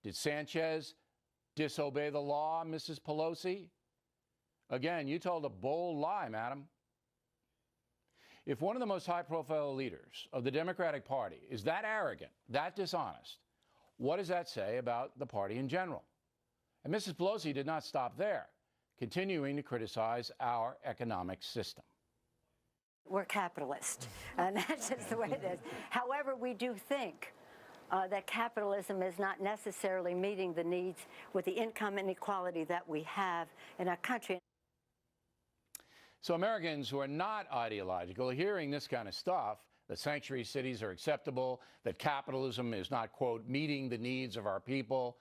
Did Sanchez disobey the law, Mrs. Pelosi? Again, you told a bold lie, madam. If one of the most high-profile leaders of the Democratic Party is that arrogant, that dishonest, what does that say about the party in general? And Mrs. Pelosi did not stop there, continuing to criticize our economic system. We're capitalist, and that's just the way it is. However, we do think that capitalism is not necessarily meeting the needs with the income inequality that we have in our country. So Americans who are not ideological are hearing this kind of stuff, that sanctuary cities are acceptable, that capitalism is not, quote, meeting the needs of our people.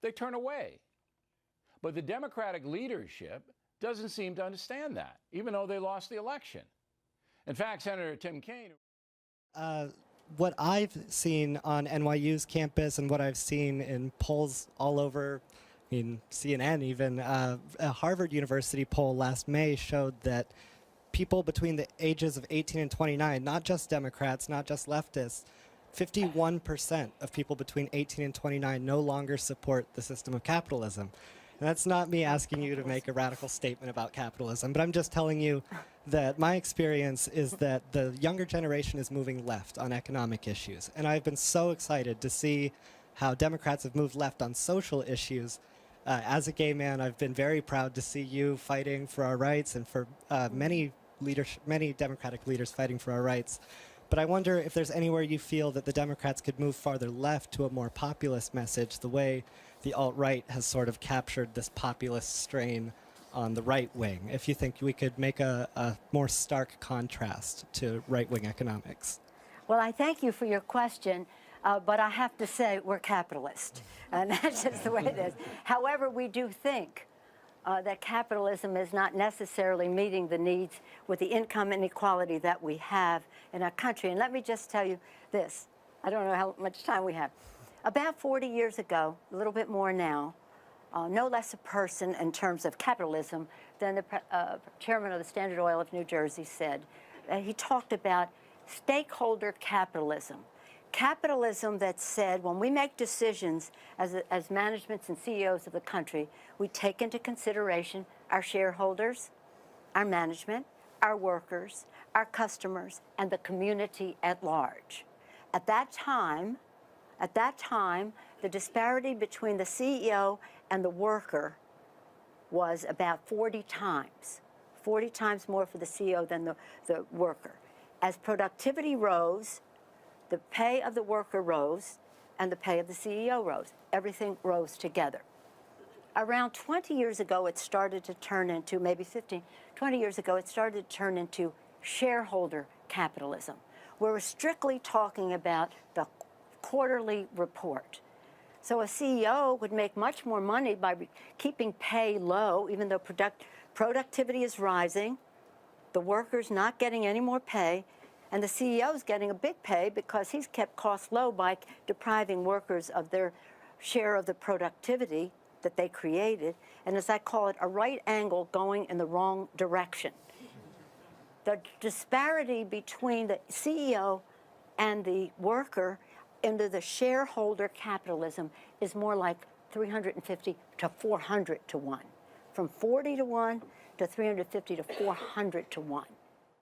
They turn away. But the Democratic leadership doesn't seem to understand that, even though they lost the election. In fact, Senator Tim Kaine... What I've seen on NYU's campus and what I've seen in polls all over, in CNN even, a Harvard University poll last May showed that people between the ages of 18 and 29, not just Democrats, not just leftists, 51% of people between 18 and 29 no longer support the system of capitalism. And that's not me asking you to make a radical statement about capitalism, but I'm just telling you that my experience is that the younger generation is moving left on economic issues. And I've been so excited to see how Democrats have moved left on social issues. As a gay man, I've been very proud to see you fighting for our rights and for many Democratic leaders fighting for our rights. But I wonder if there's anywhere you feel that the Democrats could move farther left to a more populist message, the way the alt-right has sort of captured this populist strain on the right wing, if you think we could make a more stark contrast to right-wing economics. Well, I thank you for your question, but I have to say we're capitalist, and that's just the way it is. However, we do think that capitalism is not necessarily meeting the needs with the income inequality that we have in our country. And let me just tell you this. I don't know how much time we have. About 40 years ago, a little bit more now, no less a person in terms of capitalism than the chairman of the Standard Oil of New Jersey said. He talked about stakeholder capitalism. Capitalism that said when we make decisions as managements and CEOs of the country, we take into consideration our shareholders, our management, our workers, our customers, and the community at large. At that time, the disparity between the CEO and the worker was about 40 times more for the CEO than the worker. As productivity rose, the pay of the worker rose, and the pay of the CEO rose. Everything rose together. Around 20 years ago, it started to turn into, maybe 15, 20 years ago, it started to turn into shareholder capitalism. We're strictly talking about the quarterly report. So a CEO would make much more money by keeping pay low, even though productivity is rising, the worker's not getting any more pay, and the CEO's getting a big pay because he's kept costs low by depriving workers of their share of the productivity that they created. And as I call it, a right angle going in the wrong direction. The disparity between the CEO and the worker into the shareholder capitalism is more like 350 to 400 to 1. From 40 to 1 to 350 to 400 to 1.